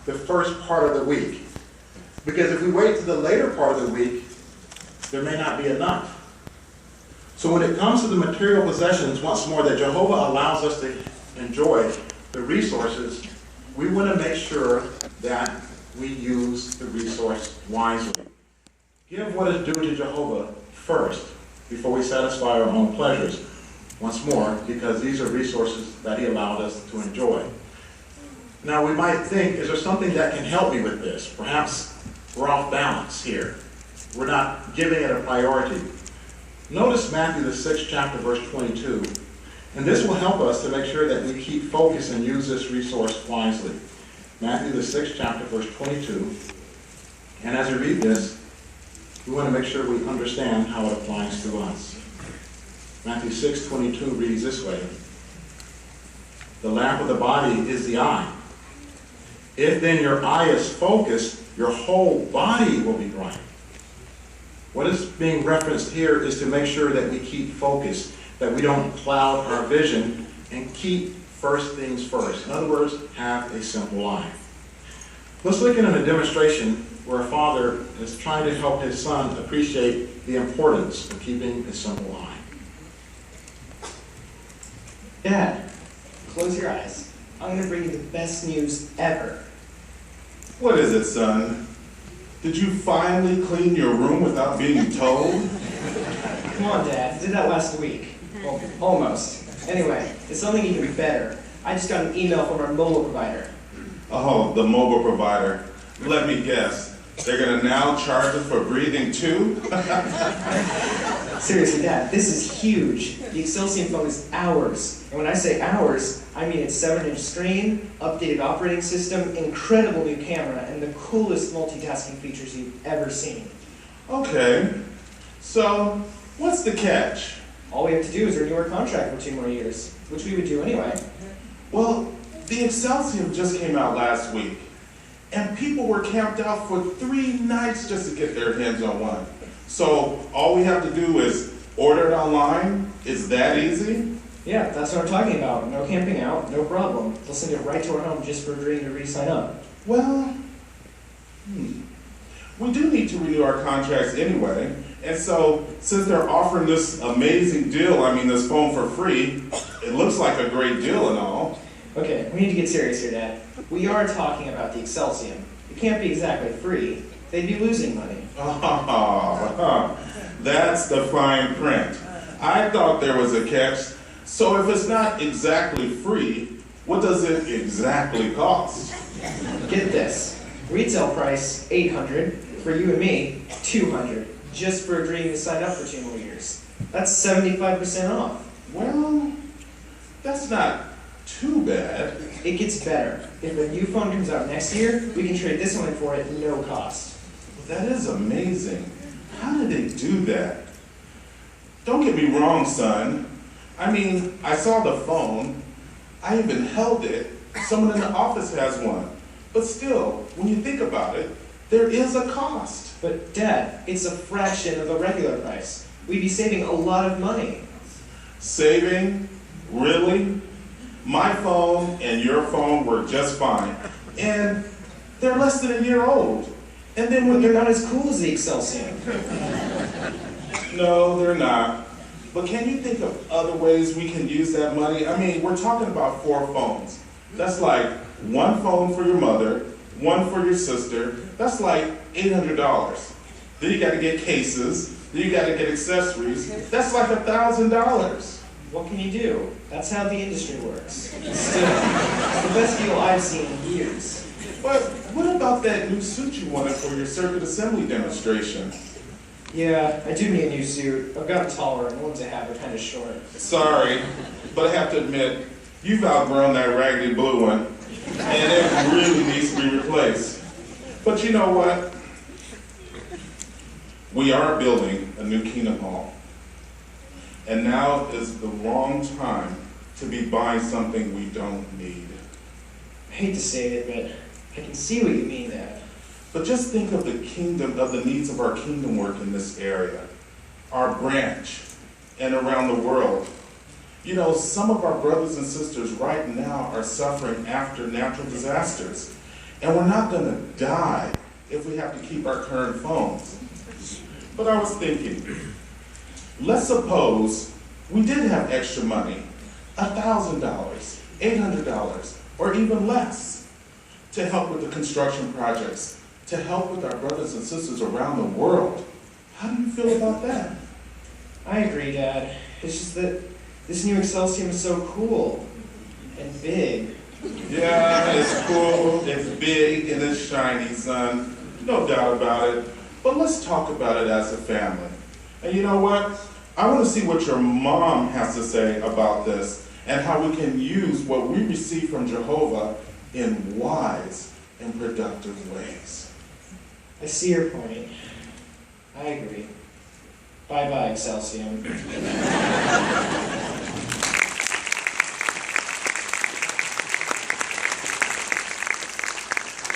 the first part of the week. Because if we wait to the later part of the week, there may not be enough. So when it comes to the material possessions, once more, that Jehovah allows us to enjoy, the resources, we want to make sure that we use the resource wisely. Give what is due to Jehovah first, before we satisfy our own pleasures. Once more, because these are resources that he allowed us to enjoy. Now we might think, is there something that can help me with this? Perhaps we're off balance here. We're not giving it a priority. Notice Matthew the 6th chapter, verse 22. And this will help us to make sure that we keep focus and use this resource wisely. Matthew the 6th chapter, verse 22. And as we read this, we want to make sure we understand how it applies to us. Matthew 6:22 reads this way. The lamp of the body is the eye. If then your eye is focused, your whole body will be bright. What is being referenced here is to make sure that we keep focused, that we don't cloud our vision, and keep first things first. In other words, have a simple life. Let's look at a demonstration where a father is trying to help his son appreciate the importance of keeping a simple life. Dad, close your eyes. I'm going to bring you the best news ever. What is it, son? Did you finally clean your room without being told? Come on, Dad. Did that last week. Well, almost. Anyway, it's something even better. I just got an email from our mobile provider. Oh, the mobile provider. Let me guess. They're going to now charge us for breathing too? Seriously, Dad, this is huge. The Excelsior phone is ours. And when I say ours, I mean it's 7-inch screen, updated operating system, incredible new camera, and the coolest multitasking features you've ever seen. Okay. So, what's the catch? All we have to do is renew our contract for 2 more years, which we would do anyway. Well, the Excelsior just came out last week, and people were camped out for 3 nights just to get their hands on one. So all we have to do is order it online? Is that easy? Yeah, that's what I'm talking about. No camping out, no problem. They'll send it right to our home just for agreeing to re-sign up. Well, we do need to renew our contracts anyway. And so, since they're offering this amazing deal, this phone for free, it looks like a great deal and all. Okay, we need to get serious here, Dad. We are talking about the Excelsior. It can't be exactly free. They'd be losing money. Oh, that's the fine print. I thought there was a catch. So if it's not exactly free, what does it exactly cost? Get this. Retail price, $800. For you and me, $200. Just for agreeing to sign up for 2 more years. That's 75% off. Well, that's not too bad. It gets better. If a new phone comes out next year, we can trade this one in for it at no cost. That is amazing. How did they do that? Don't get me wrong, son. I saw the phone. I even held it. Someone in the office has one. But still, when you think about it, there is a cost. But Dad, it's a fraction of the regular price. We'd be saving a lot of money. Saving? Really? My phone and your phone work just fine. And they're less than a year old. And then when But they're not as cool as the Excelsior. No, they're not. But can you think of other ways we can use that money? We're talking about 4 phones. That's like 1 phone for your mother, 1 for your sister. That's like $800. Then you got to get cases. Then you got to get accessories. That's like $1,000. What can you do? That's how the industry works. Still, it's the best deal I've seen in years. But what about that new suit you wanted for your circuit assembly demonstration? Yeah, I do need a new suit. I've gotten taller and the ones I have are kind of short. Sorry, but I have to admit, you've outgrown that raggedy blue one, and it really needs to be replaced. But you know what? We are building a new Kingdom Hall. And now is the wrong time to be buying something we don't need. I hate to say it, but I can see what you mean, Dad. But just think of the needs of our kingdom work in this area, our branch, and around the world. Some of our brothers and sisters right now are suffering after natural disasters. And we're not gonna die if we have to keep our current phones. But I was thinking, let's suppose we did have extra money, $1,000, $800, or even less, to help with the construction projects, to help with our brothers and sisters around the world. How do you feel about that? I agree, Dad. It's just that this new Excelsium is so cool and big. Yeah, it's cool, it's big, and it's shiny, son. No doubt about it. But let's talk about it as a family. And you know what? I want to see what your mom has to say about this and how we can use what we receive from Jehovah in wise and productive ways. I see your point. I agree. Bye-bye, Excelsium.